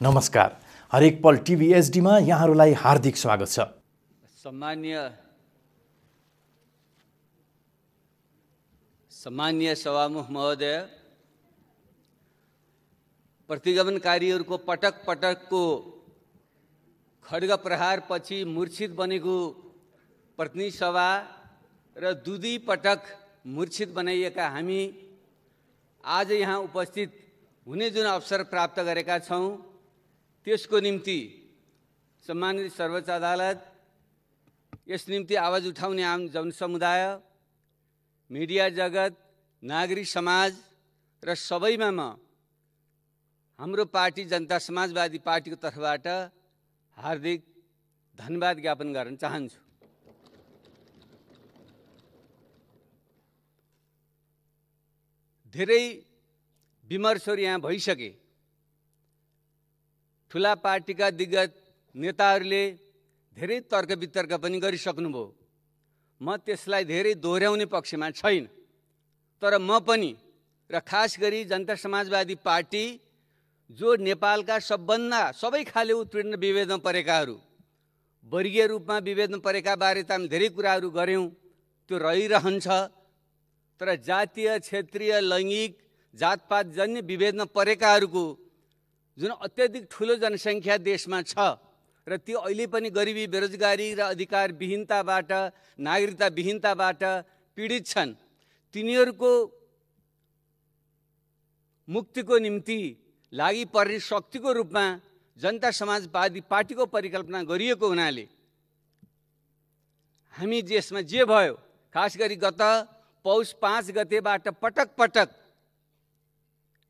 नमस्कार। हरेक पल टिभी एचडीमा यहाँहरूलाई हार्दिक स्वागत छ। सम्मान्य सभामुख महोदय, प्रतिगमनकारीहरूको पटक पटकको खड्ग प्रहारपछि मूर्छित बनेको प्रतिनिधि सभा र दुई पटक मूर्छित बनाइएका हामी आज यहाँ उपस्थित हुने जुन अवसर प्राप्त गरेका छौं, त्यसको निम्ति सम्मानित सर्वोच्च अदालत, यस निम्ति आवाज उठाउने आम जनसमुदाय, मिडिया जगत, नागरिक समाज र सबैमा म हाम्रो पार्टी जनता समाजवादी पार्टीको तर्फबाट हार्दिक धन्यवाद ज्ञापन गर्न चाहन्छु। धेरै विमर्शहरू यहाँ भइसके। ठुला पार्टीका दिग्गज नेताहरूले धेरै तर्क वितर्क पनि गरिसक्नुभयो। म त्यसलाई धेरै दोहोर्याउने पक्षमा छैन, तर म पनि र खास गरी जनता समाजवादी पार्टी जो नेपालका सबै खाले उत्तीर्ण विभेदमा परेकाहरू, वर्गीय रूपमा विभेदमा परेका बारे त हामी धेरै कुराहरू गर्यौं, त्यो रहिरहन्छ। तर जातीय, क्षेत्रीय, लैङ्गिक, जातपात जन्य विभेदमा परेकाहरूको जुन अत्यधिक ठुलो जनसङ्ख्या देशमा छ र त्यो अहिले पनि गरिबी, बेरोजगारी र अधिकार विहीनताबाट, नागरिकता विहीनताबाट पीडित छन्, तिनीहरूको मुक्तिको निम्ति लागि पर्ने शक्तिको रूपमा जनता समाजवादी पार्टीको परिकल्पना गरिएको हुनाले हामी देशमा जे भयो, खास गरी गत पौष 5 गतेबाट पटक पटक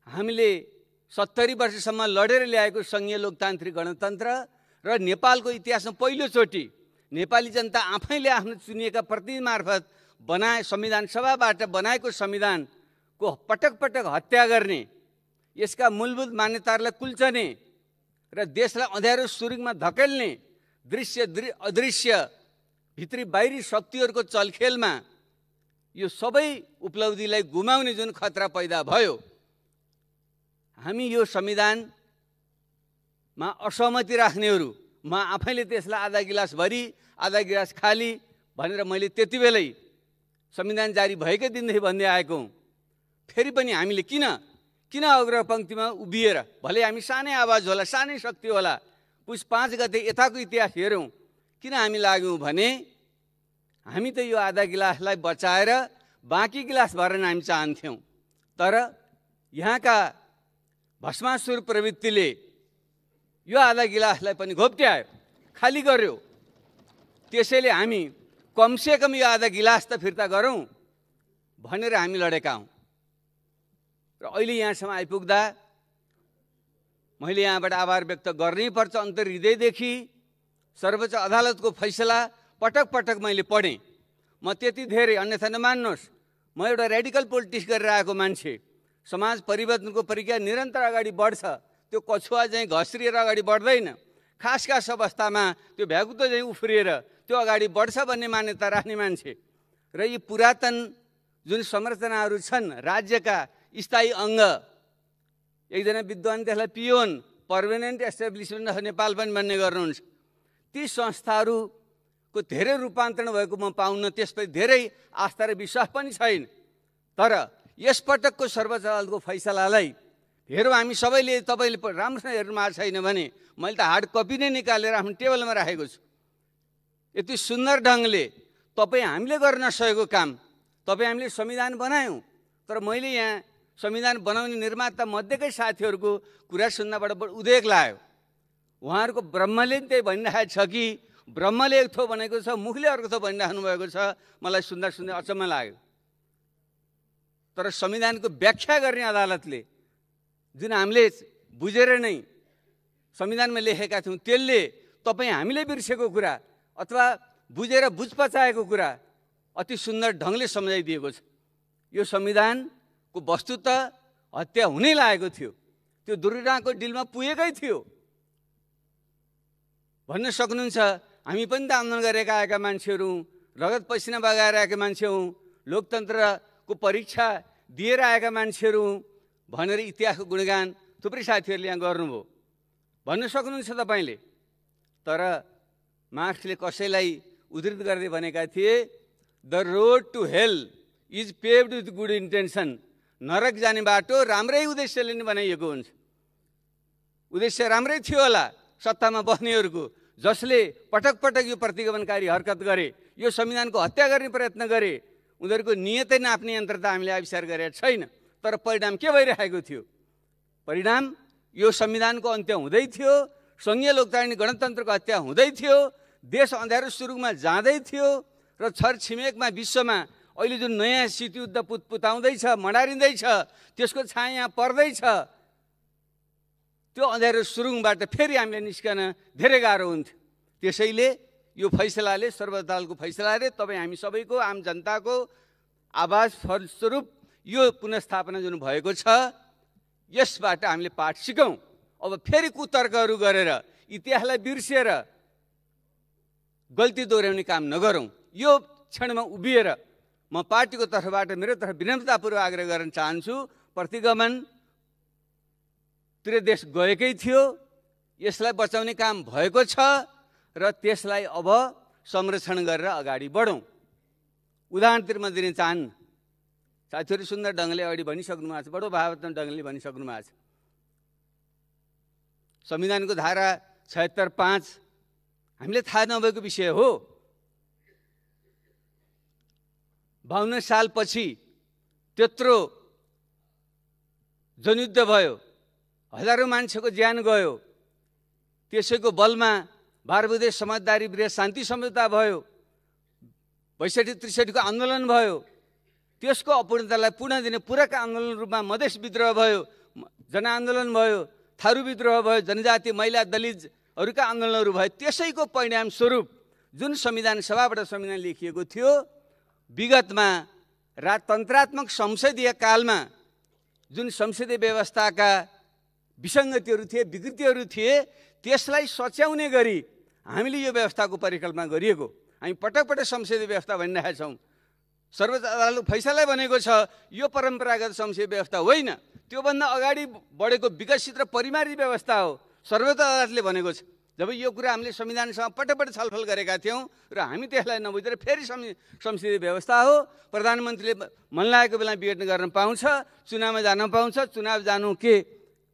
हामीले 70 वर्षसम्म लडेर ल्याएको संघीय लोकतान्त्रिक गणतन्त्र र नेपालको इतिहासमा पहिलोचोटि नेपाली जनता आफैले आफ्नो चुनिएका प्रतिनिधि मार्फत संविधान सभाबाट बनाएको संविधानको पटक पटक हत्या गर्ने, यसका मूलभूत मान्यताहरूलाई कुल्चने र देशलाई अँध्यारो सुरुङमा धकेल्ने अदृश्य भित्री बाहिरी शक्तिहरूको चलखेलमा यो सबै उपलब्धिलाई गुमाउने जुन खतरा पैदा भयो, हामी यो संविधानमा असहमति राख्नेहरू, म आफैले त्यसलाई आधा गिलास भरी आधा गिलास खाली भनेर मैले त्यति बेलै संविधान जारी भएकै दिनदेखि भन्दै आएको हुँ। फेरि पनि हामीले किन अग्र पंक्तिमा उभिएर, भले हामी सानै आवाज होला, सानै शक्ति होला, पुस 5 गते यताको इतिहास हेरौँ, किन हामी लाग्यौँ भने हामी त यो आधा गिलासलाई बचाएर बाँकी गिलास भर्न हामी चाहन्थ्यौँ। तर यहाँका भस्मासुर प्रवृत्तिले यो आधा गिलासलाई पनि घोप्ट्यायो, खाली गर्यो। त्यसैले हामी कमसेकम यो आधा गिलास त फिर्ता गरौँ भनेर हामी लडेका हौँ। र अहिले यहाँसम्म आइपुग्दा मैले यहाँबाट आभार व्यक्त गर्नै पर्छ अन्तर्हृदयदेखि। सर्वोच्च अदालतको फैसला पटक पटक मैले पढेँ। म त्यति धेरै, अन्यथा नमान्नुहोस्, म एउटा रेडिकल पोलिटिक्स गरेर आएको मान्छे। समाज परिवर्तनको प्रक्रिया निरन्तर अगाडि बढ्छ, त्यो कछुवा चाहिँ घस्रिएर अगाडि बढ्दैन। खास अवस्थामा त्यो भ्यागुतो चाहिँ उफ्रिएर त्यो अगाडि बढ्छ भन्ने मान्यता राख्ने मान्छे र यी पुरातन जुन संरचनाहरू छन्, राज्यका स्थायी अङ्ग, एकजना विद्वान त्यसलाई पियोन, पर्मानेन्ट एस्टाब्लिसमेन्ट अफ नेपाल पनि भन्ने गर्नुहुन्छ, ती संस्थाहरूको धेरै रूपान्तरण भएको म पाउन त्यसपछि धेरै आस्था र विश्वास पनि छैन। तर यसपटकको सर्वोच्च अदालतको फैसलालाई हेरौँ हामी सबैले। तपाईँले राम्रोसँग हेर्नु भएको छैन भने मैले त हार्ड कपी नै निकालेर आफ्नो टेबलमा राखेको छु। यति सुन्दर ढङ्गले हामीले गर्न नसकेको काम हामीले संविधान बनायौँ। तर मैले यहाँ संविधान बनाउने निर्माता मध्येकै साथीहरूको कुरा सुन्नबाट उदेक लाग्यो। उहाँहरूको ब्रह्मले त्यही भनिरहेको छ कि ब्रह्मले एक थो भनेको छ, मुखले अर्को थो भनिराख्नु भएको छ। मलाई सुन्दा अचम्म लाग्यो। तर संविधानको व्याख्या गर्ने अदालतले जुन हामीले बुझेर नै संविधानमा लेखेका थियौँ, त्यसले हामीले बिर्सेको कुरा अथवा बुझेर बुझपचाएको कुरा अति सुन्दर ढङ्गले सम्झाइदिएको छ। यो संविधानको वस्तु त हत्या हुनै लागेको थियो, त्यो दुर्घटनाको डिलमा पुगेकै थियो भन्न सक्नुहुन्छ। हामी पनि त आन्दोलन गरेर आएका मान्छेहरू, रगत पसिना बगाएर आएका मान्छे हौँ, लोकतन्त्रको परीक्षा दिएर आएका मान्छेहरू भनेर इतिहासको गुणगान थुप्रै साथीहरूले यहाँ गर्नुभयो। भन्न सक्नुहुन्छ तपाईँले। तर मार्क्सले कसैलाई उद्धृत गर्दै भनेका थिए, the road to hell is paved with good intention. नरक जाने बाटो राम्रै उद्देश्यले नै बनाइएको हुन्छ। उद्देश्य राम्रै थियो होला सत्तामा बस्नेहरूको, जसले पटक पटक यो प्रतिगमनकारी हरकत गरे, यो संविधानको हत्या गर्ने प्रयत्न गरे। उनीहरूको नियतै नाप्ने यन्त्र त हामीले आविष्कार गरेका छैन। तर परिणाम के भइरहेको थियो? परिणाम यो संविधानको अन्त्य हुँदै थियो, सङ्घीय लोकतान्त्रिक गणतन्त्रको हत्या हुँदै थियो, देश अँध्यारो सुरुङमा जाँदै थियो र छरछिमेकमा विश्वमा अहिले जुन नयाँ शीतयुद्ध पुतपुताउँदैछ, मडारिँदैछ, त्यसको छाया पर्दैछ। त्यो अँध्यारो सुरुङबाट फेरि हामीले निस्कन धेरै गाह्रो हुन्थ्यो। त्यसैले यो फैसलाले, सर्वोच्च अदालतको फैसलाले तपाईँ हामी सबैको, आम जनताको आवाज फलस्वरूप यो पुनस्थापना जुन भएको छ, यसबाट हामीले पाठ सिकौँ। अब फेरि कुतर्कहरू गरेर, इतिहासलाई बिर्सिएर गल्ती दोहोऱ्याउने काम नगरौँ। यो क्षणमा उभिएर म पार्टीको तर्फबाट मेरो तर्फ विनम्रतापूर्वक आग्रह गर्न चाहन्छु, प्रतिगमनतिर देश गएकै थियो, यसलाई बचाउने काम भएको छ र त्यसलाई अब संरक्षण गरेर अगाडि बढौँ। उदाहरणतिर म दिन चाहन्न, साथीहरू सुन्दर ढङ्गले अगाडि भनिसक्नु भएको छ, बडो भावात्मक ढङ्गले भनिसक्नु भएको छ। संविधानको धारा 76(5) हामीले थाहा नभएको विषय हो। 52 सालपछि त्यत्रो जनयुद्ध भयो, हजारौँ मान्छेको ज्यान गयो, त्यसैको बलमा 12 बुँदे समझदारी वृहत शान्ति सम्झौता भयो, 62-63 को आन्दोलन भयो, त्यसको अपूर्णतालाई पूर्ण दिने पूरक आन्दोलन रूपमा मधेस विद्रोह भयो, जनआन्दोलन भयो, थारू विद्रोह भयो, जनजाति, महिला, दलितहरूका आन्दोलनहरू भयो। त्यसैको परिणाम स्वरूप जुन संविधान सभाबाट संविधान लेखिएको थियो, विगतमा राजतन्त्रात्मक संसदीय कालमा जुन संसदीय व्यवस्थाका विसङ्गतिहरू थिए, विकृतिहरू थिए, त्यसलाई सच्याउने गरी हामीले यो व्यवस्थाको परिकल्पना गरिएको। हामी पटक पटक संसदीय व्यवस्था भनिरहेका छौँ। सर्वोच्च अदालतको फैसलाले भनेको छ यो परम्परागत संसदीय व्यवस्था होइन, त्योभन्दा अगाडि बढेको विकसित र परिमार्जित व्यवस्था हो, सर्वोच्च अदालतले भनेको छ। जब यो कुरा हामीले संविधानसँग पटक पटक छलफल गरेका थियौँ र हामी त्यसलाई नबुझेर फेरि संसदीय व्यवस्था हो, प्रधानमन्त्रीले मन लागेको बेला विघटन गर्न पाउँछ, चुनावमा जान पाउँछ, चुनाव जानु के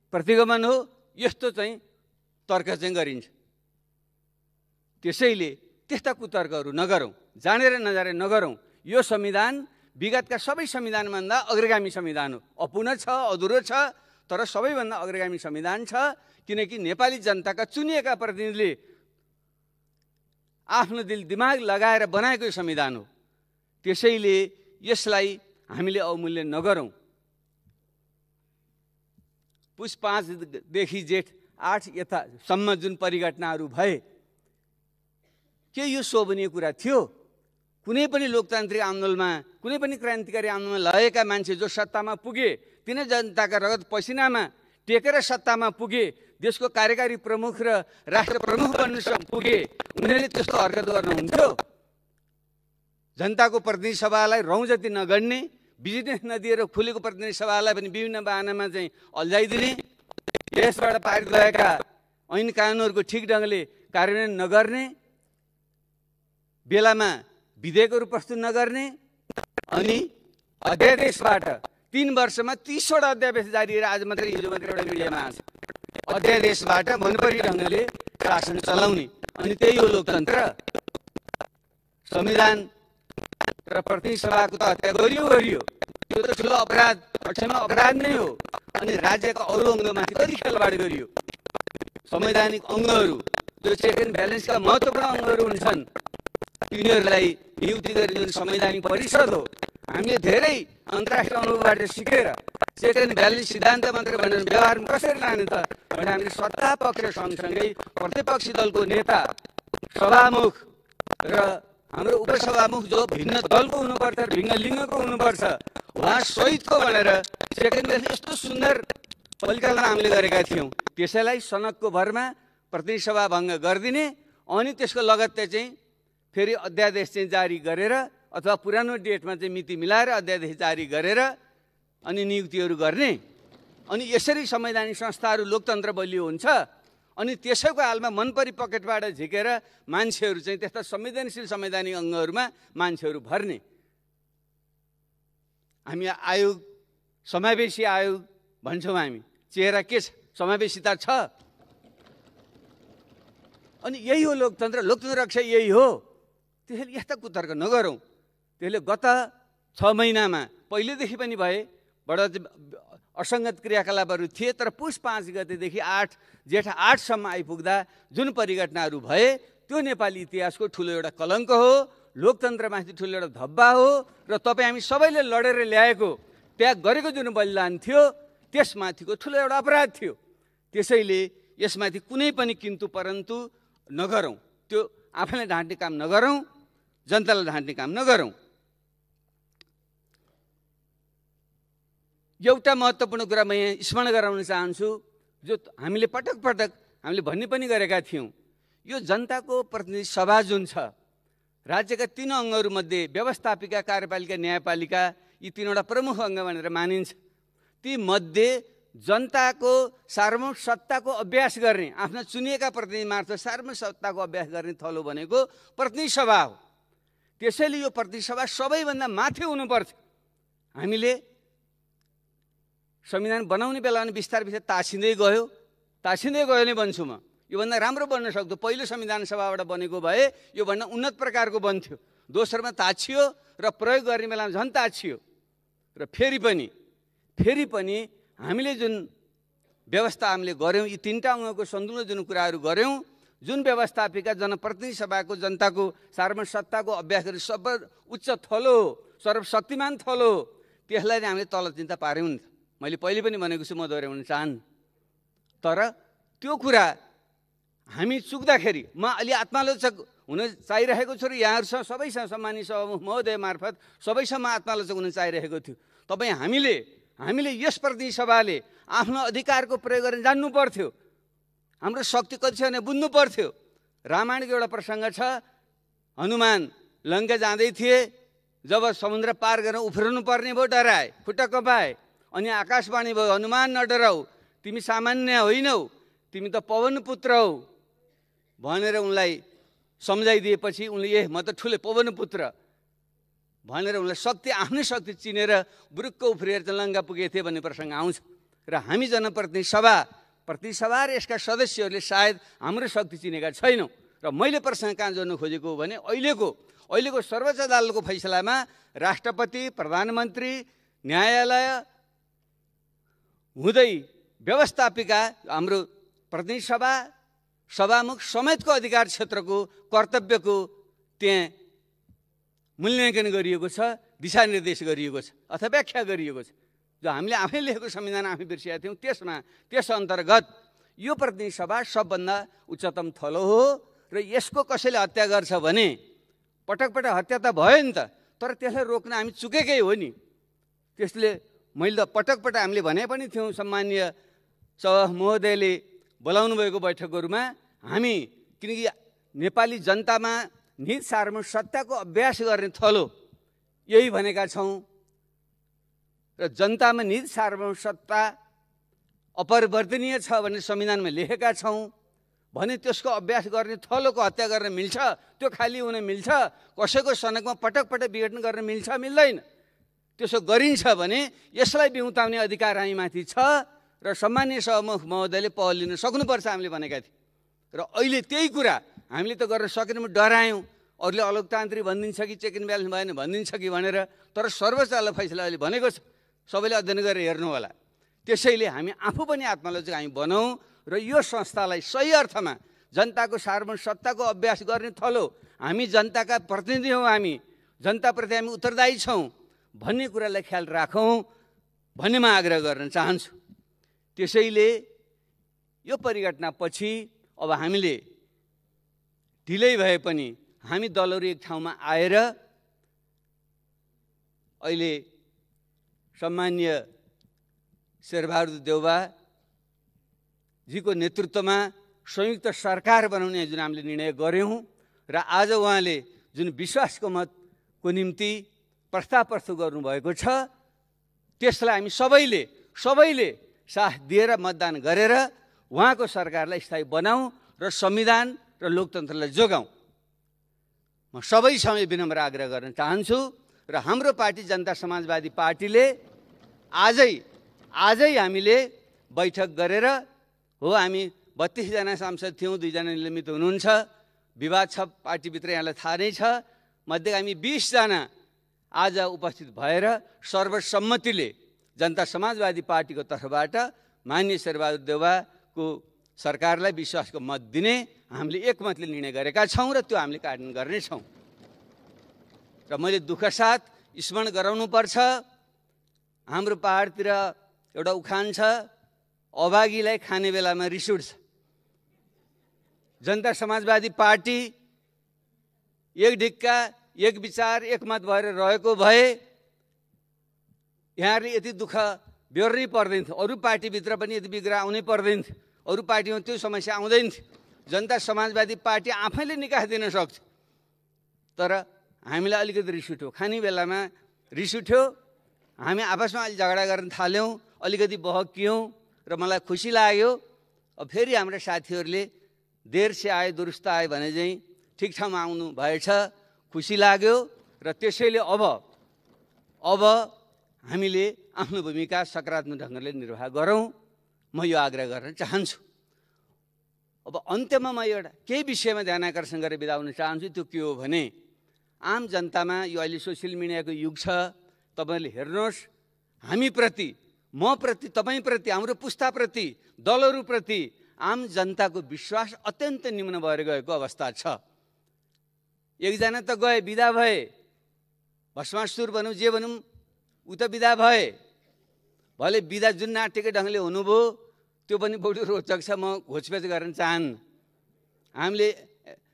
प्रतिगमन हो, यस्तो चाहिँ तर्क चाहिँ गरिन्छ। त्यसैले त्यस्ता कुतर्कहरू नगरौँ, जानेर नजानेर नगरौँ। यो संविधान विगतका सबै संविधानभन्दा अग्रगामी संविधान हो। अपूर्ण छ, अधुरो छ, तर सबैभन्दा अग्रगामी संविधान छ, किनकि नेपाली जनताका चुनिएका प्रतिनिधिले आफ्नो दिल दिमाग लगाएर बनाएको संविधान हो। त्यसैले यसलाई हामीले अवमूल्य नगरौँ। पुस 5 देखि जेठ 8 यतासम्म जुन परिघटनाहरू भए, के यो शोभनीय कुरा थियो? कुनै पनि लोकतान्त्रिक आन्दोलनमा, कुनै पनि क्रान्तिकारी आन्दोलनमा लगेका मान्छे जो सत्तामा पुगे, तिनै जनताका रगत पसिनामा टेकेर सत्तामा पुगे, देशको कार्यकारी प्रमुख र राष्ट्र प्रमुख बन्न पुगे, उनीहरूले त्यस्तो हरकत गर्नुहुन्थ्यो? जनताको प्रतिनिधि सभालाई रौँ जति नगर्ने, बिजनेस नदिएर खुलेको प्रतिनिधि सभालाई पनि विभिन्न बहानामा चाहिँ अल्झाइदिने, देशबाट पारित भएका ऐन कानुनहरूको ठिक ढङ्गले कार्यान्वयन नगर्ने, बेलामा विधेयकहरू प्रस्तुत नगर्ने, अनि अध्यादेशबाट 3 वर्षमा 30 वटा अध्यादेश जारी गरेर आज मात्रै हिजो मात्रै एउटा मिडियामा आएको छ। अध्यादेशबाट मनपरी ढङ्गले शासन चलाउने, अनि त्यही हो लोकतन्त्र। संविधान र प्रतिनिधि सभाको त हत्या गरियो, त्यो त ठुलो अपराध, अक्षमा अपराध नै हो। अनि राज्यका अरू अङ्गमाथि कति खेलवाड गरियो। संवैधानिक अङ्गहरू जो चेक एन्ड ब्यालेन्सका महत्त्वपूर्ण अङ्गहरू हुन्छन्, तिनीहरूलाई नियुक्ति गर्ने जुन संवैधानिक परिषद हो, हामीले धेरै अन्तर्राष्ट्रिय अनुभवबाट सिकेर चेक एन्ड ब्यालेन्स सिद्धान्त मात्रै भनेर व्यवहारमा कसरी लाने त भने हामीले सत्ता पक्ष सँगसँगै प्रतिपक्षी दलको नेता, सभामुख र हाम्रो उपसभामुख जो भिन्न दलको हुनुपर्छ, भिन्न लिङ्गको हुनुपर्छ, उहाँ सहितको भनेर चेक एन्ड ब्यालेन्स यस्तो सुन्दर परिकल्पना हामीले गरेका थियौँ। त्यसैलाई सनकको भरमा प्रतिनिधि सभा भङ्ग गरिदिने, अनि त्यसको लगत्तै चाहिँ फेरि अध्यादेश चाहिँ जारी गरेर अथवा पुरानो डेटमा चाहिँ मिति मिलाएर अध्यादेश जारी गरेर अनि नियुक्तिहरू गर्ने, अनि यसरी संवैधानिक संस्थाहरू लोकतन्त्र बलियो हुन्छ। अनि त्यसैको हालमा मनपरी पकेटबाट झिकेर मान्छेहरू चाहिँ त्यस्ता संवेदनशील संवैधानिक अङ्गहरूमा मान्छेहरू भर्ने। हामी आयोग समावेशी आयोग भन्छौँ, हामी चेहरा के छ? समावेशिता छ। अनि यही हो लोकतन्त्र, लोकतन्त्र रक्षा यही हो। त्यसैले यस्ता कुतर्क नगरौँ। त्यसले गत 6 महिनामा पहिलेदेखि पनि भए बडा असङ्गत क्रियाकलापहरू थिए, तर पुस 5 गतेदेखि जेठ 8 सम्म आइपुग्दा जुन परिघटनाहरू भए त्यो नेपाली इतिहासको ठुलो एउटा कलङ्क हो, लोकतन्त्रमाथि ठुलो एउटा धब्बा हो र तपाईँ हामी सबैले लडेर ल्याएको त्याग गरेको जुन बलिदान थियो त्यसमाथिको ठुलो एउटा अपराध थियो। त्यसैले यसमाथि कुनै पनि किन्तु परन्तु नगरौँ, त्यो आफैलाई ढाँट्ने काम नगरौँ, जनतालाई ढाँट्ने काम नगरौँ। एउटा महत्त्वपूर्ण कुरा म यहाँ स्मरण गराउन चाहन्छु, जो हामीले पटक पटक हामीले भन्ने पनि गरेका थियौँ। यो जनताको प्रतिनिधि सभा जुन छ, राज्यका 3 अङ्गहरूमध्ये व्यवस्थापिका, कार्यपालिका, न्यायपालिका, यी 3वटा प्रमुख अङ्ग भनेर मानिन्छ। ती मध्ये जनताको सार्वभौमिक सत्ताको अभ्यास गर्ने, आफ्ना चुनिएका प्रतिनिधि मार्फत सार्वभौमिक सत्ताको अभ्यास गर्ने थलो भनेको प्रतिनिधि सभा हो। त्यसैले यो प्रतिनिधि सभा सबैभन्दा माथि हुनुपर्छ। हामीले संविधान बनाउने बेला पनि बिस्तारै ताछिँदै गयो नै भन्छु म। योभन्दा राम्रो बन्न सक्थ्यो। पहिलो संविधान सभाबाट बनेको भए योभन्दा उन्नत प्रकारको बन्थ्यो। दोस्रोमा ताछियो र प्रयोग गर्ने बेलामा झन् ताछियो। र फेरि पनि हामीले जुन व्यवस्था हामीले गऱ्यौँ, यी 3टा अङ्गको सन्तुलन जुन कुराहरू गऱ्यौँ, जुन व्यवस्थापिका जनप्रतिनिधि सभाको जनताको सार्वभौमिक सत्ताको अभ्यास गरी सबै उच्च थलो हो, सर्वशक्तिमान थलो हो, त्यसलाई हामीले तल चिन्ता पार्यौँ नि। मैले पहिले पनि भनेको छु, म दोहोऱ्याउन चाहन्न। तर त्यो कुरा हामी चुक्दाखेरि म अलि आत्मालोचक हुन चाहिरहेको छु र यहाँहरूसँग सबैसँग सम्मानित सभामुख महोदय मार्फत सबैसँग आत्मालोचक हुन चाहिरहेको थियो। तपाईँ हामीले यस प्रतिनिधि सभाले आफ्नो अधिकारको प्रयोग गरेर जान्नु पर्थ्यो। हाम्रो शक्ति कति छ भने बुझ्नु पर्थ्यो। रामायणको एउटा प्रसङ्ग छ, हनुमान लङ्का जाँदै थिए, जब समुद्र पार गरेर उफ्रनु पर्ने भयो, डराए, खुट्टा कपाए। अनि आकाशवाणी भयो, हनुमान नडराऊ, तिमी सामान्य होइनौ, तिमी त पवन पुत्र हौ भनेर उनलाई सम्झाइदिएपछि उनले म त ठुलो पवन पुत्र भनेर उनलाई आफ्नै शक्ति चिनेर बुरुक्क उफ्रिएर लङ्का पुगेको थिए भन्ने प्रसङ्ग आउँछ। र हामी जनप्रतिनिधि सभा र यसका सदस्यहरूले सायद हाम्रो शक्ति चिनेका छैनौँ। र मैले प्रसङ्ग कहाँ जोड्न खोजेको हो भने अहिलेको सर्वोच्च अदालतको फैसलामा राष्ट्रपति, प्रधानमन्त्री, न्यायालय हुँदै व्यवस्थापिका हाम्रो प्रतिनिधि सभा, सभामुख समेतको अधिकार क्षेत्रको कर्तव्यको त्यहाँ मूल्याङ्कन गरिएको छ, दिशानिर्देश गरिएको छ अथवा व्याख्या गरिएको छ। जो हामीले आफै लेखेको संविधान आफै बिर्सिएका थियौँ, त्यस अन्तर्गत यो प्रतिनिधि सभा सबभन्दा उच्चतम थलो हो। र यसको कसैले हत्या गर्छ भने पटक हत्या त भयो नि त, तर त्यसलाई रोक्न हामी चुकेकै हो नि। त्यसले मैले त पटक हामीले भने पनि थियौँ, सम्मानीय सभा महोदयले बोलाउनु भएको बैठकहरूमा, हामी किनकि नेपाली जनतामा निज सार्वभौमिक सत्ताको अभ्यास गर्ने थलो यही भनेका छौँ र जनतामा निज सार्वभौमिक सत्ता अपरिवर्तनीय छ भन्ने संविधानमा लेखेका छौँ भने त्यसको अभ्यास गर्ने थलोको हत्या गर्न मिल्छ, त्यो खाली हुन मिल्छ, कसैको सनकमा पटक विघटन गर्न मिल्छ मिल्दैन। त्यसो गरिन्छ भने यसलाई बिउताउने अधिकार हामीमाथि छ र सम्मानीय सभामुख महोदयले पहल लिन सक्नुपर्छ हामीले भनेका थियौँ। र अहिले त्यही कुरा हामीले त गर्न सकेनौँ, डरायौँ। अरूले अलोकतान्त्रिक भनिदिन्छ कि चेक एन्ड ब्यालेन्स भएन भनिदिन्छ कि भनेर, तर सर्वोच्च अदालत फैसला अहिले भनेको छ, सबैले अध्ययन गरेर हेर्नु होला। त्यसैले हामी आफू पनि आत्मालोचक हामी बनाऊँ र यो संस्थालाई सही अर्थमा जनताको सार्वभौमिक सत्ताको अभ्यास गर्ने थलो, हामी जनताका प्रतिनिधि हौँ, हामी जनताप्रति हामी उत्तरदायी छौँ भन्ने कुरालाई ख्याल राखौँ भन्ने म आग्रह गर्न चाहन्छु। त्यसैले यो परिघटनापछि अब हामीले ढिलै भए पनि हामी दलहरू एक ठाउँमा आएर अहिले सम्मानीय शेरबहादुर देउवाजीको नेतृत्वमा संयुक्त सरकार बनाउने जुन हामीले निर्णय गऱ्यौँ र आज उहाँले जुन विश्वासको मतको निम्ति प्रस्ताव प्रस्तुत गर्नुभएको छ, त्यसलाई हामी सबैले साथ दिएर मतदान गरेर उहाँको सरकारलाई स्थायी बनाऊँ र संविधान र लोकतन्त्रलाई जोगाऊँ। म सबैसँग विनम्र आग्रह गर्न चाहन्छु र हाम्रो पार्टी जनता समाजवादी पार्टीले आजै हामीले बैठक गरेर हो, हामी 32 जना सांसद थियौँ, 2 जना निलम्बित हुनुहुन्छ, विवाद छ पार्टीभित्र, यहाँलाई थाहा नै छ। मध्ये हामी 20 जना आज उपस्थित भएर सर्वसम्मतिले जनता समाजवादी पार्टीको तर्फबाट माननीय शेरबहादुर देउवाको सरकारलाई विश्वासको मत दिने हामीले एकमतले निर्णय गरेका छौँ र त्यो हामीले कार्यान्वयन गर्नेछौँ। र मैले दुःख साथ स्मरण गराउनुपर्छ, हाम्रो पहाडतिर एउटा उखान छ, अभागीलाई खाने बेलामा रिस उठ्छ। जनता समाजवादी पार्टी एक ढिक्का, एक विचार, एकमत भएर रहेको भए यहाँहरूले यति दुःख बेहोर्नै पर्दैन थियो, अरू पार्टीभित्र पनि यति बिग्रा आउनै पर्दैन थियो, अरू पार्टीमा त्यो समस्या आउँदैन थियो। जनता समाजवादी पार्टी आफैले निकास दिन सक्छ। तर हामीलाई अलिकति रिस उठ्यो, खाने बेलामा रिस उठ्यो, हामी आपसमा अलि झगडा गर्न थाल्यौँ, अलिकति बहकियौँ र मलाई खुसी लाग्यो। अब फेरि हाम्रा साथीहरूले देर से आए दुरुस्त आए भने चाहिँ ठिक ठाउँमा आउनु भएछ, खुसी लाग्यो। र त्यसैले अब हामीले आफ्नो भूमिका सकारात्मक ढङ्गले निर्वाह गरौँ, म यो आग्रह गर्न चाहन्छु। अब अन्त्यमा म एउटा केही विषयमा ध्यान आकर्षण गरेर बिदा हुन चाहन्छु। त्यो के हो भने आम जनतामा यो अहिले सोसियल मिडियाको युग छ, तपाईँले हेर्नुहोस्, हामीप्रति, मप्रति, तपाईँप्रति, हाम्रो पुस्ताप्रति, दलहरूप्रति आम जनताको विश्वास अत्यन्त निम्न भएर गएको अवस्था छ। एकजना त गए, बिदा भए, भस्मासुर भनौँ जे भनौँ, ऊ त बिदा भए, भले बिदा जुन नाट्यकै ढङ्गले हुनुभयो त्यो पनि बढी रोचक छ, म घोचपेच गर्न चाहन्न। हामीले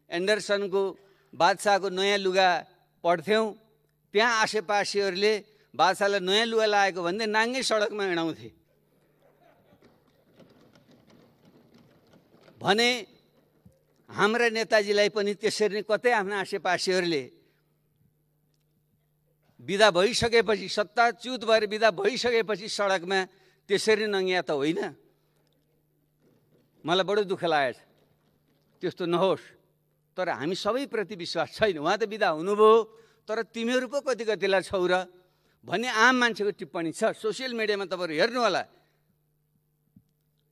एन्डरसनको बादशाहको नयाँ लुगा पढ्थ्यौँ, त्यहाँ आसेपासेहरूले बादशाहलाई नयाँ लुगा लगाएको भन्दै नाङ्गै सडकमा हिँडाउँथे भने हाम्रा नेताजीलाई पनि त्यसरी नै कतै आफ्ना आसेपासेहरूले बिदा भइसकेपछि, सत्ताच्युत भएर बिदा भइसकेपछि सडकमा त्यसरी नङ्गिया त होइन। मलाई बडो दुःख लागेको छ, त्यस्तो नहोस्। तर हामी सबैप्रति विश्वास छैन। उहाँ त बिदा हुनुभयो, तर तिमीहरू पो कति कतिलाई छौ र भन्ने आम मान्छेको टिप्पणी छ। सोसियल मिडियामा तपाईँहरू हेर्नु होला।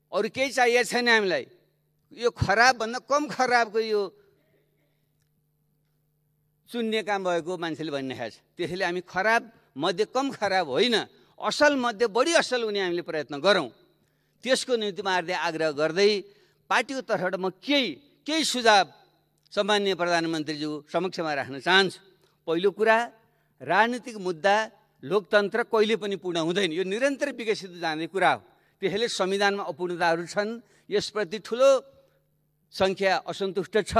अरू केही चाहिएको छैन हामीलाई, यो खराबभन्दा कम खराबको यो चुन्ने काम भएको मान्छेले भनिरहेको छ। त्यसैले हामी खराब मध्ये कम खराब होइन, असल मध्ये बढी असल हुने हामीले प्रयत्न गरौँ। त्यसको निम्ति म आग्रह गर्दै पार्टीको तर्फबाट म केही सुझाव सम्माननीय प्रधानमन्त्रीज्यू समक्षमा राख्न चाहन्छु। पहिलो कुरा, राजनीतिक मुद्दा, लोकतन्त्र कहिले पनि पूर्ण हुँदैन, यो निरन्तर विकसित जाने कुरा हो। त्यसैले संविधानमा अपूर्णताहरू छन्, यसप्रति ठुलो सङ्ख्या असन्तुष्ट छ।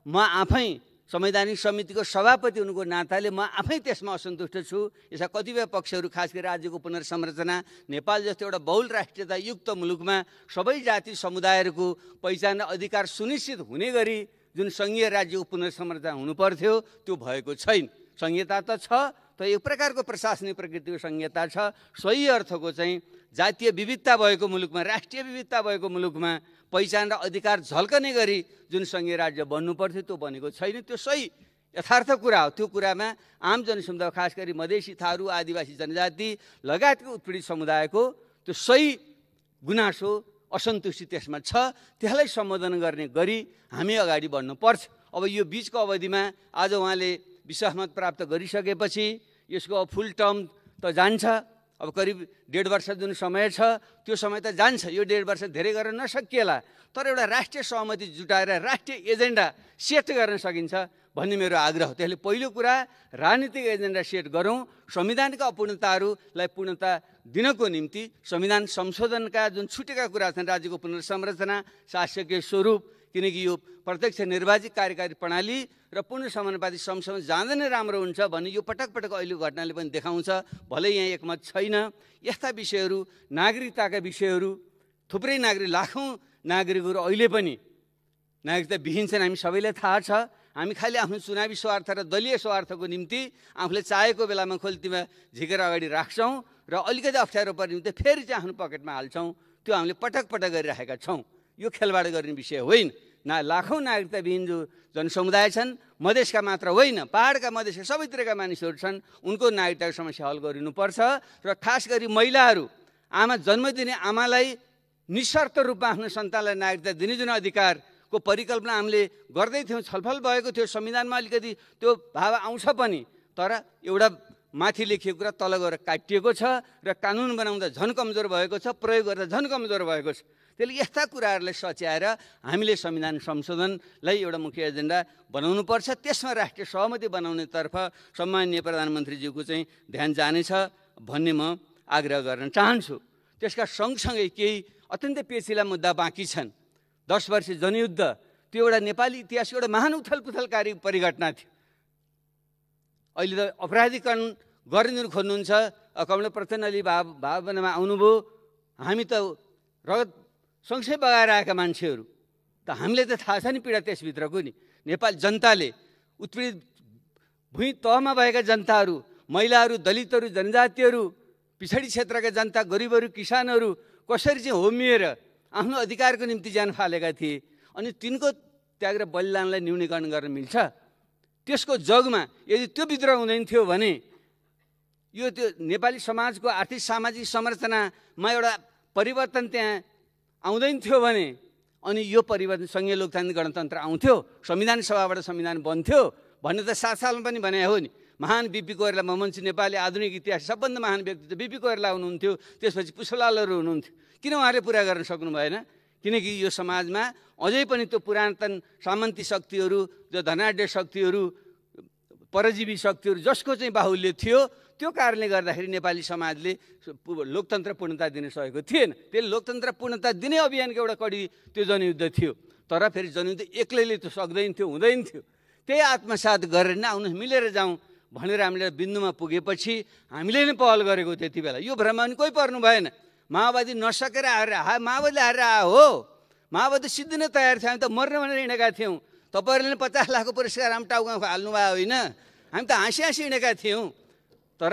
म आफै संवैधानिक समितिको सभापति हुनुको नाताले म आफै त्यसमा असन्तुष्ट छु। यसका कतिपय पक्षहरू, खास गरी राज्यको पुनर्संरचना, नेपाल जस्तो एउटा बहुल राष्ट्रियता युक्त मुलुकमा सबै जाति समुदायहरूको पहिचान र अधिकार सुनिश्चित हुने गरी जुन सङ्घीय राज्यको पुनर्संरचना हुनुपर्थ्यो त्यो भएको छैन। संहिता त छ, तर एक प्रकारको प्रशासनिक प्रकृतिको संहिता छ। सही अर्थको चाहिँ जातीय विविधता भएको मुलुकमा, राष्ट्रिय विविधता भएको मुलुकमा पहिचान र अधिकार झल्कने गरी जुन सङ्घीय राज्य बन्नुपर्थ्यो त्यो बनेको छैन। त्यो सही यथार्थ कुरा हो। त्यो कुरामा आम जनसमुदाय, खास गरी मधेसी, थारू, आदिवासी जनजाति लगायतको उत्पीडित समुदायको त्यो सही गुनासो, असन्तुष्टि त्यसमा छ। त्यसलाई सम्बोधन गर्ने गरी हामी अगाडि बढ्नुपर्छ। अब यो बिचको अवधिमा आज उहाँले विश्वासमत प्राप्त गरिसकेपछि यसको फुल टर्म त जान्छ। अब करिब 1.5 वर्ष जुन समय छ त्यो समय त जान्छ। यो 1.5 वर्ष धेरै गर्न नसकिएला, तर एउटा राष्ट्रिय सहमति जुटाएर राष्ट्रिय एजेन्डा सेट गर्न सकिन्छ भन्ने मेरो आग्रह हो। त्यसले पहिलो कुरा राजनीतिक एजेन्डा सेट गरौँ। संविधानका अपूर्णताहरूलाई पूर्णता दिनको निम्ति संविधान संशोधनका जुन छुटेका कुरा छन्, राज्यको पुनर्संरचना, शासकीय स्वरूप, किनकि यो प्रत्यक्ष निर्वाचित कार्यकारी प्रणाली र पूर्ण समानुपातिक संसदमा जाँदा नै राम्रो हुन्छ भन्ने यो पटक पटक अहिलेको घटनाले पनि देखाउँछ। भलै यहाँ एकमत छैन। यस्ता विषयहरू, नागरिकताका विषयहरू, थुप्रै नागरिक, लाखौँ नागरिकहरू अहिले पनि नागरिकता विहीन छन्, हामी सबैलाई थाहा छ। हामी खालि आफ्नो चुनावी स्वार्थ र दलीय स्वार्थको निम्ति आफूले चाहेको बेलामा खोल्तीमा झिकेर अगाडि राख्छौँ र अलिकति अप्ठ्यारो पर्ने निम्ति फेरि चाहिँ आफ्नो पकेटमा हाल्छौँ। त्यो हामीले पटक पटक गरिराखेका छौँ। यो खेलवाड गर्ने विषय होइन। लाखौँ नागरिकताविहीन जो जनसमुदाय छन्, मधेसका मात्र होइन, पहाडका मधेसका सबैतिरका मानिसहरू छन्, उनको नागरिकताको समस्या हल गरिनुपर्छ। र खास गरी महिलाहरू, आमा जन्म दिने आमालाई निशर्त रूपमा आफ्नो सन्तानलाई नागरिकता दिने जुन अधिकारको परिकल्पना हामीले गर्दै थियौँ, छलफल भएको थियो, संविधानमा अलिकति त्यो भाव आउँछ पनि, तर एउटा माथि लेखिएको कुरा तल गएर काटिएको छ र कानुन बनाउँदा झन् कमजोर भएको छ, प्रयोग गर्दा झन् कमजोर भएको छ। त्यसले यस्ता कुराहरूलाई सच्याएर हामीले संविधान संशोधनलाई एउटा मुख्य एजेन्डा बनाउनुपर्छ। त्यसमा राष्ट्रिय सहमति बनाउनेतर्फ सम्माननीय प्रधानमन्त्रीज्यूको चाहिँ ध्यान जानेछ भन्ने म आग्रह गर्न चाहन्छु। त्यसका सँगसँगै केही अत्यन्तै पेचिला मुद्दा बाँकी छन्। 10 वर्ष जनयुद्ध, त्यो एउटा नेपाली इतिहासको एउटा महान उथलपुथलकारी परिघटना थियो। अहिले त अपराधीकरण गर्ने खोज्नुहुन्छ। कमल प्रचण्ड अलि भावनामा आउनुभयो। हामी त रगत सँगसँगै बगाएर आएका मान्छेहरू, त हामीले त थाहा छ नि पीडा त्यसभित्रको नि। नेपाल जनताले, उत्पीडित भुइँ तहमा भएका जनताहरू, महिलाहरू, दलितहरू, जनजातिहरू, पिछडी क्षेत्रका जनता, गरिबहरू, किसानहरू कसरी चाहिँ होमिएर आफ्नो अधिकारको निम्ति ज्यान फालेका थिए। अनि तिनको त्याग र बलिदानलाई न्यूनीकरण गर्न मिल्छ? त्यसको जगमा यदि त्यो विद्रोह हुँदैन थियो भने यो त्यो नेपाली समाजको आर्थिक सामाजिक संरचनामा एउटा परिवर्तन त्यहाँ आउँदैन थियो भने, अनि यो परिवर्तन सङ्घीय लोकतान्त्रिक गणतन्त्र आउँथ्यो, संविधान सभाबाट संविधान बन्थ्यो भन्ने त 7 सालमा पनि भने हो नि। महान बिपी कोइराला, मोहन सिंह नेपालले आधुनिक इतिहास सबभन्दा महान व्यक्ति बिपी कोइराला हुनुहुन्थ्यो, त्यसपछि पुष्पलालहरू हुनुहुन्थ्यो। किन उहाँले पुरा गर्न सक्नु भएन? किनकि यो समाजमा अझै पनि त्यो पुरातन सामन्ती शक्तिहरू, जो धनाढ्य शक्तिहरू, परजीवी शक्तिहरू जसको चाहिँ बाहुल्य थियो, त्यो कारणले गर्दाखेरि नेपाली समाजले लोकतन्त्र पूर्णता दिन सकेको थिएन। त्यसले लोकतन्त्र पूर्णता दिने अभियानको एउटा कडी त्यो जनयुद्ध थियो। तर फेरि जनयुद्ध एक्लैले त्यो सक्दैन थियो, हुँदैन थियो। त्यही आत्मसात गरेर नै आउनु, मिलेर जाउँ भनेर हामीले बिन्दुमा पुगेपछि हामीले नै पहल गरेको त्यति बेला। यो भ्रममा पनि कोही पर्नु भएन। माओवादी नसकेर आएर माओवादीले हारेर आयो हो, माओवादी सिद्धिन तयार थियो। हामी त मर्न भनेर हिँडेका थियौँ। तपाईँहरूले 50 लाखको पुरस्कार हामी टाउकामा हाल्नुभयो होइन? हामी त हाँसी हाँसी हिँडेका थियौँ। तर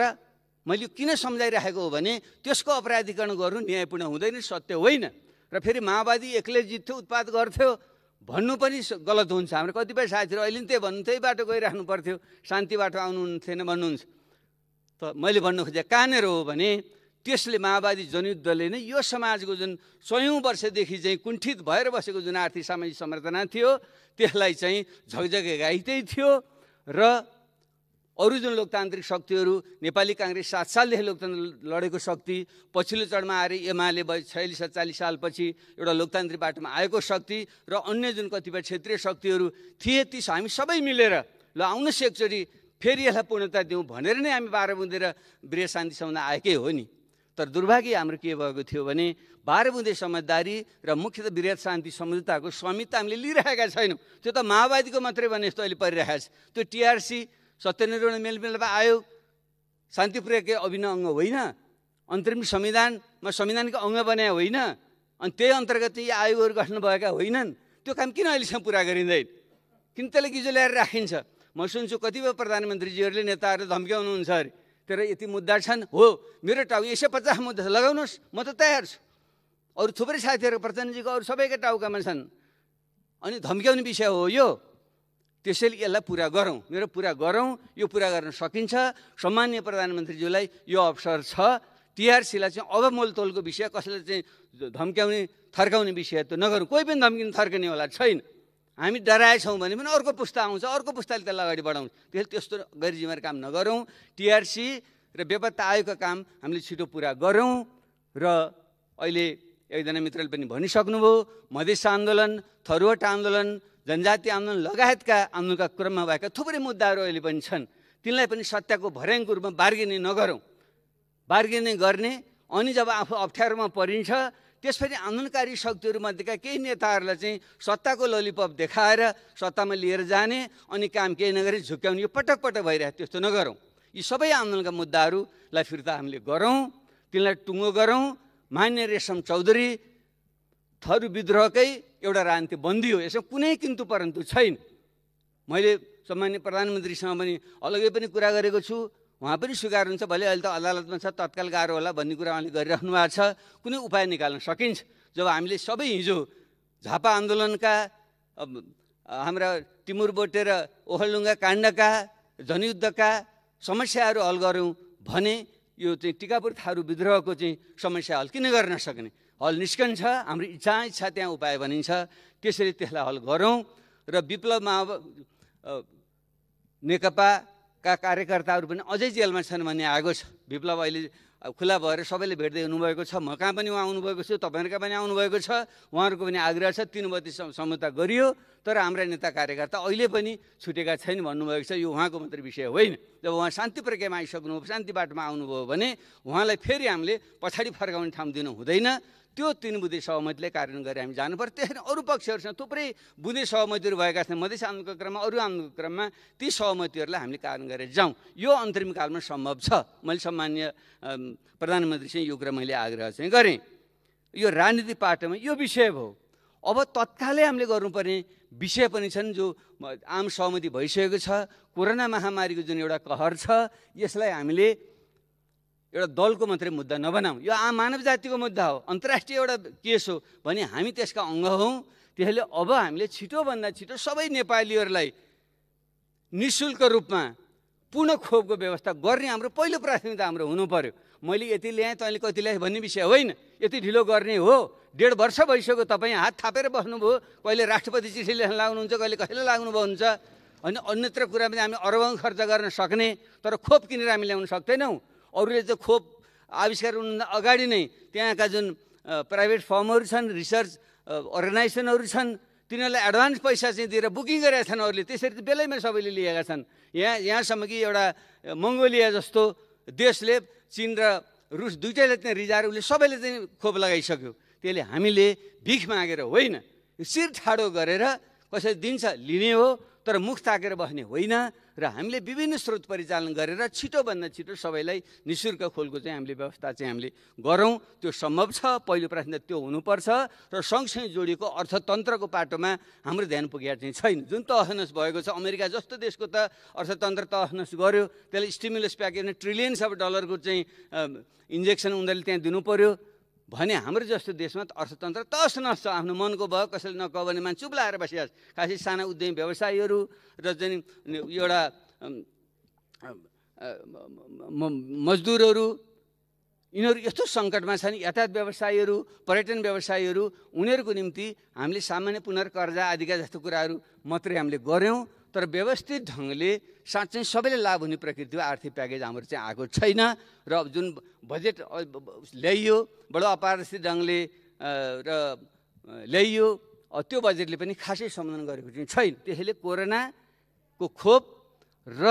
मैले किन सम्झाइराखेको हो भने त्यसको अपराधीकरण गर्नु न्यायपूर्ण हुँदैन, सत्य होइन। र फेरि माओवादी एक्लै जित्थ्यो, उत्पात गर्थ्यो भन्नु पनि गलत हुन्छ। हाम्रो कतिपय साथीहरू अहिले त्यही भन्नु, त्यही बाटो गइराख्नु पर्थ्यो, शान्ति बाटो आउनुहुन्थेन भन्नुहुन्छ। त मैले भन्नु खोजेँ कहाँनिर हो भने त्यसले माओवादी जनयुद्धले नै यो समाजको जुन 100औं वर्षदेखि चाहिँ कुण्ठित भएर बसेको जुन आर्थिक सामाजिक संरचना थियो त्यसलाई चाहिँ झकझक्याइदै थियो। र अरू जुन लोकतान्त्रिक शक्तिहरू, नेपाली काङ्ग्रेस 7 सालदेखि लोकतन्त्र लडेको शक्ति, पछिल्लो चरणमा आएर एमाले 46-47 सालपछि एउटा लोकतान्त्रिक बाटोमा आएको शक्ति, र अन्य जुन कतिपय क्षेत्रीय शक्तिहरू थिए, ती हामी सबै मिलेर ल आउनुहोस् एकचोटि फेरि यसलाई पूर्णता दिउँ भनेर नै हामी 12 बुँदे र वृहत शान्ति समुदाय आएकै हो नि। तर दुर्भाग्य हाम्रो के भएको थियो भने 12 बुँदे समझदारी र मुख्यतः वृहत शान्ति सम्झौताको स्वामित्व हामीले लिइरहेका छैनौँ। त्यो त माओवादीको मात्रै भने जस्तो अहिले परिरहेको छ। त्यो टिआरसी सत्यनिर्वहन मेलमिलाप आयोग शान्ति प्रक्रियाकै अभिन्न अङ्ग होइन, अन्तरिम संविधानमा संविधानको अङ्ग बनाए होइन, अनि त्यही अन्तर्गत यी आयोगहरू गठन भएका होइनन्। त्यो काम किन अहिलेसम्म पुरा गरिँदैन? किन त्यसलाई गिजो ल्याएर राखिन्छ? म सुन्छु कतिपय प्रधानमन्त्रीजीहरूले नेताहरूले धम्क्याउनुहुन्छ अरे, तर यति मुद्दा छन् हो, मेरो टाउको 150 मुद्दा लगाउनुहोस्, म त तयार छु। अरू थुप्रै साथीहरू प्रचण्डजीको अरू सबैका टाउकामा छन्, अनि धम्क्याउने विषय हो यो। त्यसैले यसलाई पुरा गरौँ, मेरो पुरा गरौँ। यो पुरा गर्न सकिन्छ। सम्माननीय प्रधानमन्त्रीज्यूलाई यो अवसर छ। टिआरसीलाई चाहिँ अब मोलतोलको विषय, कसैलाई चाहिँ धम्क्याउने थर्काउने विषय त नगरौँ। कोही पनि धम्किने थर्कने होला छैन। हामी डराएछौँ भने पनि अर्को पुस्ता आउँछ, अर्को पुस्ताले त्यसलाई अगाडि बढाउँछ। त्यसले त्यस्तो गैरजिम्मेवार काम नगरौँ। टिआरसी र बेपत्ता आयोगका काम हामीले छिटो पुरा गरौँ। र अहिले एकजना मित्रले पनि भनिसक्नुभयो, मधेस आन्दोलन, थरुहट आन्दोलन, जनजाति आन्दोलन लगायतका आन्दोलनका क्रममा भएका थुप्रै मुद्दाहरू अहिले पनि छन्। तिनलाई पनि सत्यको भर्याङको रूपमा बार्गेनिङ नगरौँ। बार्गेनिङ गर्ने, अनि जब आफू अप्ठ्यारोमा परिन्छ त्यसपछि आन्दोलनकारी शक्तिहरूमध्येका केही नेताहरूलाई चाहिँ सत्ताको ललिपप देखाएर सत्तामा लिएर जाने, अनि काम केही नगरी झुक्क्याउने, यो पटक पटक भइरहेको। त्यस्तो नगरौँ। यी सबै आन्दोलनका मुद्दाहरूलाई फिर्ता हामीले गरौँ, तिनलाई टुङ्गो गरौँ। मान्य रेशम चौधरी थरु विद्रोहकै एउटा राजनीति बन्दी हो, यसमा कुनै किन्तु परन्तु छैन। मैले सम्माननीय प्रधानमन्त्रीसँग पनि अलग्गै पनि कुरा गरेको छु, उहाँ पनि स्वीकार हुन्छ। भले अहिले त अदालतमा छ, तत्काल गाह्रो होला भन्ने कुरा उहाँले गरिराख्नु भएको छ। कुनै उपाय निकाल्न सकिन्छ। जब हामीले सबै हिजो झापा आन्दोलनका हाम्रा टिमुर बोटे र ओखलढुङ्गा काण्डका जनयुद्धका समस्याहरू हल गरौँ भने यो चाहिँ टिकापुर थारू विद्रोहको चाहिँ समस्या हल किन गर्न सक्ने? हल निस्कन्छ, हाम्रो इच्छा त्यहाँ उपाय भनिन्छ, त्यसरी त्यसलाई हल गरौँ। र विप्लवमा अब नेकपाका कार्यकर्ताहरू पनि अझै जेलमा छन् भन्ने आएको छ। विप्लव अहिले खुला भएर सबैले भेट्दै हुनुभएको छ, म कहाँ पनि उहाँ आउनुभएको छु, तपाईँहरू कहाँ पनि आउनुभएको छ, उहाँहरूको पनि आग्रह छ, 3 बत्ती सम्झौता गरियो। तर हाम्रा नेता कार्यकर्ता अहिले पनि छुटेका छैन भन्नुभएको छ। यो उहाँको मात्रै विषय होइन। जब उहाँ शान्ति प्रक्रियामा आइसक्नु, शान्ति बाटोमा आउनुभयो भने उहाँलाई फेरि हामीले पछाडि फर्काउने ठाउँ दिनु हुँदैन। त्यो 3 बुँदे सहमतिले कार्यान्वयन गरेर हामी जानुपर्छ। त्यसरी अरू पक्षहरूसँग थुप्रै बुँदे सहमतिहरू भएका छन्। मधेस आन्दोलनको क्रममा, अरू आन्दोलनको क्रममा ती सहमतिहरूलाई हामीले कार्यान्वयन गरेर जाउँ। यो अन्तरिम कालमा सम्भव छ। मैले सम्माननीय प्रधानमन्त्रीसँग यो कुरा मैले आग्रह चाहिँ गरेँ। यो राजनीति पाटोमा यो विषय भयो। अब तत्कालै हामीले गर्नुपर्ने विषय पनि छन् जो आम सहमति भइसकेको छ। कोरोना महामारीको जुन एउटा कहर छ, यसलाई हामीले एउटा दलको मात्रै मुद्दा नबनाऊ। यो आम मानव जातिको मुद्दा हो, अन्तर्राष्ट्रिय एउटा केस हो भने हामी त्यसका अङ्ग हौँ। त्यसैले अब हामीले छिटोभन्दा छिटो सबै नेपालीहरूलाई निःशुल्क रूपमा पूर्ण खोपको व्यवस्था गर्ने हाम्रो पहिलो प्राथमिकता हाम्रो हुनु पर्यो। मैले यति ल्याएँ, तैँले कति ल्याएँ भन्ने विषय होइन। यति ढिलो गर्ने हो। 1.5 वर्ष भइसक्यो, तपाईँ हात थापेर बस्नुभयो। कहिले राष्ट्रपति चिठी लेख्न लाग्नुहुन्छ, कहिले कहिले लाग्नुभयो हुन्छ। अनि अन्यत्र कुरा पनि हामी अरबौँ खर्च गर्न सक्ने, तर खोप किनेर हामी ल्याउन सक्दैनौँ। अरूले चाहिँ खोप आविष्कार हुनुभन्दा अगाडि नै त्यहाँका जुन प्राइभेट फर्महरू छन्, रिसर्च अर्गनाइजेसनहरू छन्, तिनीहरूलाई एडभान्स पैसा चाहिँ दिएर बुकिङ गरेका छन् अरूले। त्यसरी बेलैमा सबैले लिएका छन्। यहाँसम्म कि एउटा मङ्गोलिया जस्तो देशले, चीन र रुस दुइटैले त्यहाँ रिजाएर उसले सबैले चाहिँ खोप लगाइसक्यो। त्यसले हामीले भिख मागेर होइन, शिर ठाडो गरेर कसैले दिन्छ लिने हो, तर मुख ताकेर बस्ने होइन। र हामीले विभिन्न स्रोत परिचालन गरेर छिटोभन्दा छिटो सबैलाई निःशुल्क खोलको चाहिँ हामीले व्यवस्था चाहिँ हामीले गरौँ। त्यो सम्भव छ। पहिलो प्राथमिकता त्यो हुनुपर्छ। र सँगसँगै जोडिएको अर्थतन्त्रको पाटोमा हाम्रो ध्यान पुगेको चाहिँ छैन। जुन तहस भएको छ, अमेरिका जस्तो देशको त अर्थतन्त्र तहस गर्यो, त्यसले स्टिमुलस प्याकेज ट्रिलियन्स अफ डलरको चाहिँ इन्जेक्सन उनीहरूले त्यहाँ दिनु पर्यो भने हाम्रो जस्तो देशमा त अर्थतन्त्र तहस नहस छ। आफ्नो मनको भयो, कसैले नकह भने मान्छे चुप लाएर बसिहाल्छ। खासै साना उद्यमी व्यवसायीहरू र चाहिँ एउटा मजदुरहरू, यिनीहरू यस्तो सङ्कटमा छन्। यातायात व्यवसायीहरू, पर्यटन व्यवसायीहरू, उनीहरूको निम्ति हामीले सामान्य पुनर्कर्जा आदिका जस्तो कुराहरू मात्रै हामीले गऱ्यौँ। तर व्यवस्थित ढङ्गले साँच्चै सबैले लाभ हुने प्रकृतिको आर्थिक प्याकेज हाम्रो चाहिँ आएको छैन। र जुन बजेट ल्याइयो बडो अपारदर्शी ढङ्गले र ल्याइयो, त्यो बजेटले पनि खासै सम्बोधन गरेको चाहिँ छैन। त्यसैले कोरोनाको खोप र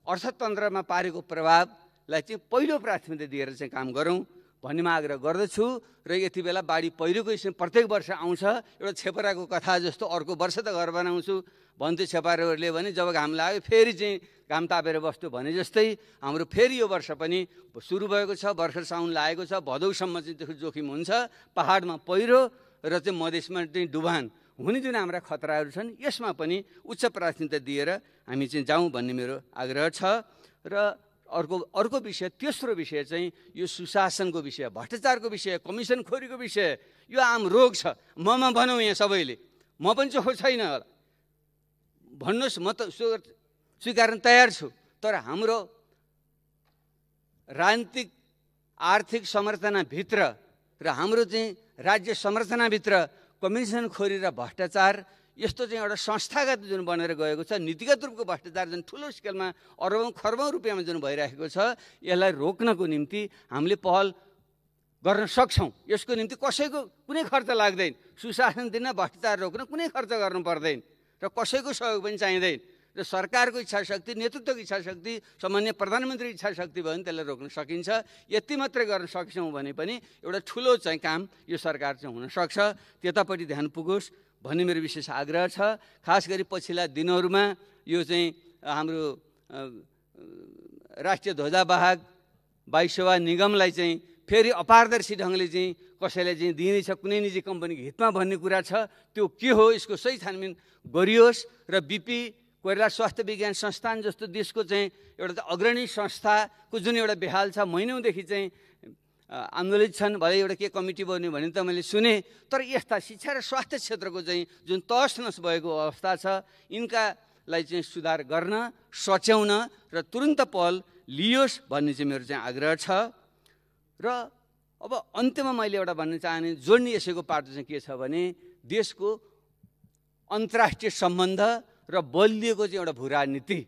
अर्थतन्त्रमा पारेको प्रभावलाई चाहिँ पहिलो प्राथमिकता दिएर चाहिँ काम गरौँ भन्ने म आग्रह गर्दछु। र यति बेला बाढी पहिरोको स्थिति प्रत्येक वर्ष आउँछ। एउटा छेपराको कथा जस्तो अर्को वर्ष त घर बनाउँछु भन्थ्यो छेपारोहरूले भने जब घाम लाग्यो फेरि चाहिँ घाम तापेर बस्यो भने जस्तै हाम्रो फेरि यो वर्ष पनि सुरु भएको छ। भर्खर साउन लागेको छ। भदौसम्म चाहिँ त्यसको जोखिम हुन्छ। पहाडमा पहिरो र चाहिँ मधेसमा चाहिँ डुबान हुने जुन हाम्रा खतराहरू छन्, यसमा पनि उच्च प्राथमिकता दिएर हामी चाहिँ जाउँ भन्ने मेरो आग्रह छ। र अर्को विषय, तेस्रो विषय चाहिँ यो सुशासनको विषय, भ्रष्टाचारको विषय, कमिसन खोरीको विषय। यो आम रोग छ। ममा भनौँ यहाँ सबैले, म पनि चोखो छैन होला भन्नुहोस्, म त स्वीकार्न तयार छु। तर हाम्रो राजनीतिक आर्थिक संरचनाभित्र र हाम्रो चाहिँ राज्य संरचनाभित्र कमिसन खोरी र भ्रष्टाचार यस्तो चाहिँ एउटा संस्थागत जुन बनेर गएको छ, नीतिगत रूपको भ्रष्टाचार जुन ठुलो स्केलमा अरबौँ खरबौँ रुपियाँमा जुन भइरहेको छ, यसलाई रोक्नको निम्ति हामीले पहल गर्न सक्छौँ। यसको निम्ति कसैको कुनै खर्च लाग्दैन। सुशासन दिन, भ्रष्टाचार रोक्न कुनै खर्च गर्नु पर्दैन र कसैको सहयोग पनि चाहिँदैन। र सरकारको इच्छा शक्ति, नेतृत्वको इच्छा शक्ति, सामान्य प्रधानमन्त्री इच्छा शक्ति भयो भने त्यसलाई रोक्न सकिन्छ। यति मात्रै गर्न सक्छौँ भने पनि एउटा ठुलो चाहिँ काम यो सरकार चाहिँ हुनसक्छ। त्यतापट्टि ध्यान पुगोस् भन्ने मेरो विशेष आग्रह छ। खास गरी पछिल्ला दिनहरूमा यो चाहिँ हाम्रो राष्ट्रिय ध्वजावाहक वायु सेवा निगमलाई चाहिँ फेरि अपारदर्शी ढङ्गले चाहिँ कसैलाई चाहिँ दिइनेछ, कुनै निजी कम्पनीको हितमा भन्ने कुरा छ। त्यो के हो, यसको सही छानबिन गरियोस्। र बिपी कोइराला स्वास्थ्य विज्ञान संस्थान जस्तो देशको चाहिँ एउटा अग्रणी संस्थाको जुन एउटा बेहाल छ, महिनौँदेखि चाहिँ आन्दोलित छन्। भलै एउटा के कमिटी बन्यो भने त मैले सुने, तर यस्ता शिक्षा र स्वास्थ्य क्षेत्रको चाहिँ जुन तहस भएको अवस्था छ, यिनकालाई चाहिँ सुधार गर्न सच्याउन र तुरुन्त पहल लियोस् भन्ने चाहिँ मेरो चाहिँ आग्रह छ। र अब अन्त्यमा मैले एउटा भन्न चाहने जोड्ने यसैको पाटो चाहिँ के छ भने देशको अन्तर्राष्ट्रिय सम्बन्ध र बलिएको चाहिँ एउटा भू राजनीति।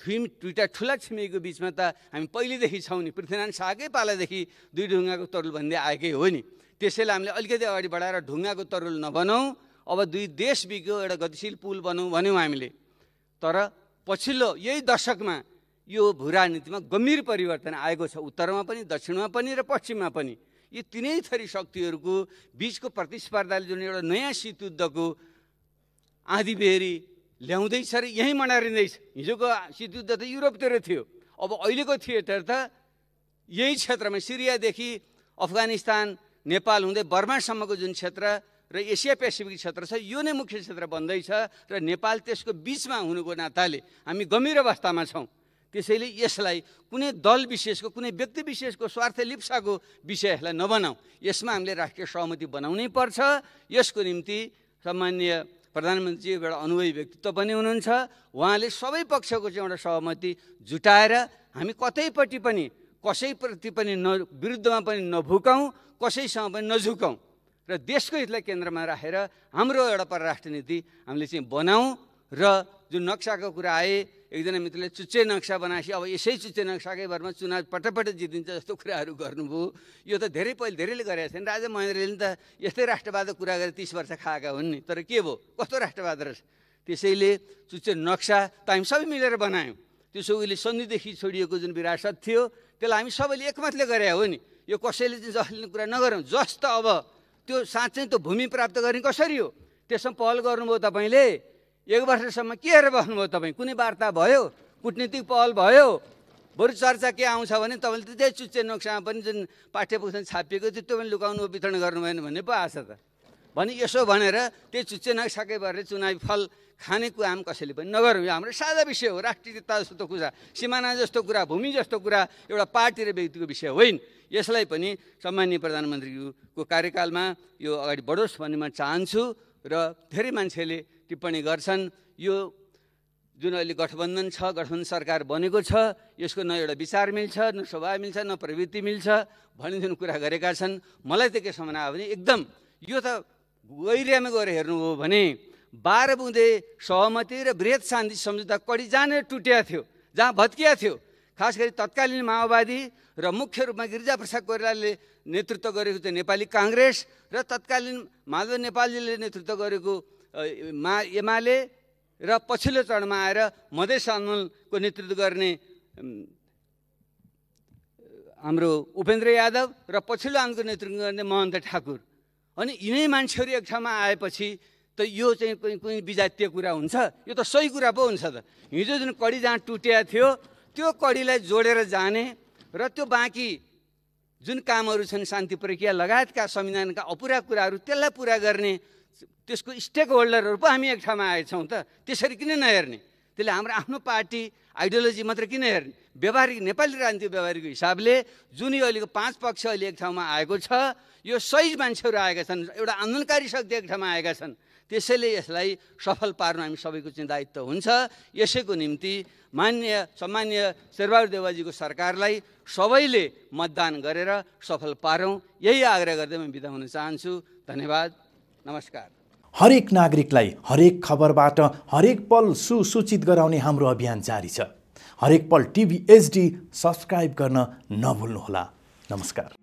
दुईटा ठुला छिमेकीको बिचमा त हामी पहिलेदेखि छौँ नि, पृथ्वीनारायण शाहकै पालादेखि दुई ढुङ्गाको तरुल भन्दै आएकै हो नि। त्यसैले हामीले अलिकति अगाडि बढाएर ढुङ्गाको तरुल नबनाउँ, अब दुई देशबिचको एउटा गतिशील पुल बनाउँ भन्यौँ हामीले। तर पछिल्लो यही दशकमा यो भू राजनीतिमा गम्भीर परिवर्तन आएको छ, उत्तरमा पनि दक्षिणमा पनि र पश्चिममा पनि। यी तिनै थरी शक्तिहरूको बिचको प्रतिस्पर्धाले जुन एउटा नयाँ शीतयुद्धको आँधीबेहरी ल्याउँदैछ र यहीँ मनारिँदैछ। हिजोको शीतयुद्ध त युरोपतिर थियो, अब अहिलेको थिएटर त यही क्षेत्रमा सिरियादेखि अफगानिस्तान नेपाल हुँदै बर्मासम्मको जुन क्षेत्र र एसिया पेसिफिक क्षेत्र छ, यो नै मुख्य क्षेत्र बन्दैछ र नेपाल त्यसको बिचमा हुनुको नाताले हामी गम्भीर अवस्थामा छौँ। त्यसैले यसलाई कुनै दल विशेषको, कुनै व्यक्ति विशेषको स्वार्थ लिप्साको विषय यसलाई नबनाऊ। यसमा हामीले राष्ट्रिय सहमति बनाउनै पर्छ। यसको निम्ति सामान्य प्रधानमन्त्री एउटा अनुभवी व्यक्तित्व पनि हुनुहुन्छ, उहाँले सबै पक्षको चाहिँ एउटा सहमति जुटाएर हामी कतैपट्टि पनि कसैप्रति पनि विरुद्धमा पनि नभुकाउँ, कसैसँग पनि नझुकाउँ र देशको हितलाई केन्द्रमा राखेर हाम्रो एउटा परराष्ट्र नीति हामीले चाहिँ बनाऊँ। र जुन नक्साको कुरा आए, एकजना मित्रले चुच्चे नक्सा बनाएपछि अब यसै चुच्चे नक्साकै भरमा चुनाव पटपट जितिन्छ जस्तो कुराहरू गर्नुभयो। यो त धेरै पहिले धेरैले गरेका छन्। राजा महेन्द्रले त यस्तै राष्ट्रवादको कुरा गरेर 30 वर्ष खाएका हुन् नि, तर के भयो, कस्तो राष्ट्रवाद रहेछ। त्यसैले चुच्चे नक्सा त हामी सबै मिलेर बनायौँ। त्यसो उहिले सन्धिदेखि छोडिएको जुन विरासत थियो त्यसलाई हामी सबैले एकमतले गरे हो नि। यो कसैले चाहिँ जसले कुरा नगरौँ। जस त अब त्यो साँच्चै त्यो भूमि प्राप्त गर्ने कसरी हो, त्यसमा पहल गर्नुभयो तपाईँले। 1 वर्षसम्म के हेरेर बस्नुभयो तपाईँ? कुनै वार्ता भयो, कुटनीतिक पहल भयो? बरु चर्चा के आउँछ भने तपाईँले त त्यही चुच्चे नक्सामा पनि जुन पाठ्यपुस्तक छापिएको थियो त्यो पनि लुकाउनु वितरण गर्नु भएन भन्ने पो आशा त। भने यसो भनेर त्यही चुच्चे नक्साकै भएर चुनावी फल खाने काम कसैले पनि नगरौँ। यो हाम्रो साझा विषय हो। राष्ट्रियता जस्तो कुरा, सिमाना जस्तो कुरा, भूमि जस्तो कुरा एउटा पार्टी र व्यक्तिको विषय होइन। यसलाई पनि सम्माननीय प्रधानमन्त्रीको कार्यकालमा यो अगाडि बढोस् भन्ने म चाहन्छु। र धेरै मान्छेले टिप्पणी गर्छन् यो जुन अहिले गठबन्धन छ, गठबन्धन सरकार बनेको छ, यसको न एउटा विचार मिल्छ, न स्वभाव मिल्छ, न प्रवृत्ति मिल्छ भन्ने जुन कुरा गरेका छन्, मलाई त के सम्झना आयो भने एकदम यो त गहिरियामा गएर हेर्नु हो भने 12 बुँदे सहमति र बृहत शान्ति सम्झौता कडी जानेर टुटेको थियो, जहाँ भत्किया थियो। खास गरी तत्कालीन माओवादी र मुख्य रूपमा गिरिजाप्रसाद कोइरालाले नेतृत्व गरेको चाहिँ नेपाली काङ्ग्रेस र तत्कालीन माधव नेपालजीले नेतृत्व गरेको एमाले र पछिल्लो चरणमा आएर मधेस आन्दोलनको नेतृत्व गर्ने हाम्रो उपेन्द्र यादव र पछिल्लो आन्दोलनको नेतृत्व गर्ने महन्त ठाकुर। अनि यिनै मान्छेहरू एक ठाउँमा आएपछि त यो चाहिँ कुनै विजातीय कुरा हुन्छ? यो त सही कुरा पो हुन्छ त। हिजो जुन कडी जहाँ टुटेको थियो त्यो कडीलाई जोडेर जाने र त्यो बाँकी जुन कामहरू छन् शान्ति प्रक्रिया लगायतका संविधानका अपुरा कुराहरू त्यसलाई पुरा गर्ने त्यसको स्टेक होल्डरहरू पो हामी एक ठाउँमा आएछौँ त। त्यसरी किन नहेर्ने? त्यसले हाम्रो आफ्नो पार्टी आइडियोलोजी मात्र किन हेर्ने? व्यवहारिक नेपाली राजनीतिक व्यवहारिक हिसाबले जुन यो अहिलेको 5 पक्ष अहिले एक ठाउँमा आएको छ, यो सही मान्छेहरू आएका छन्, एउटा आन्दोलनकारी शक्ति एक ठाउँमा आएका छन्। त्यसैले यसलाई सफल पार्नु हामी सबैको चाहिँ दायित्व हुन्छ। यसैको निम्ति सम्मान्य शेरबहादुर देउवाजीको सरकारलाई सबैले मतदान गरेर सफल पारौँ, यही आग्रह गर्दै म बिदा हुन चाहन्छु। धन्यवाद, नमस्कार। हरेक नागरिकलाई हरेक खबरबाट हरेक पल सुसूचित गराउने हाम्रो अभियान जारी छ। हरेक पल टिभी एचडी सब्स्क्राइब गर्न नभुल्नुहोला। नमस्कार।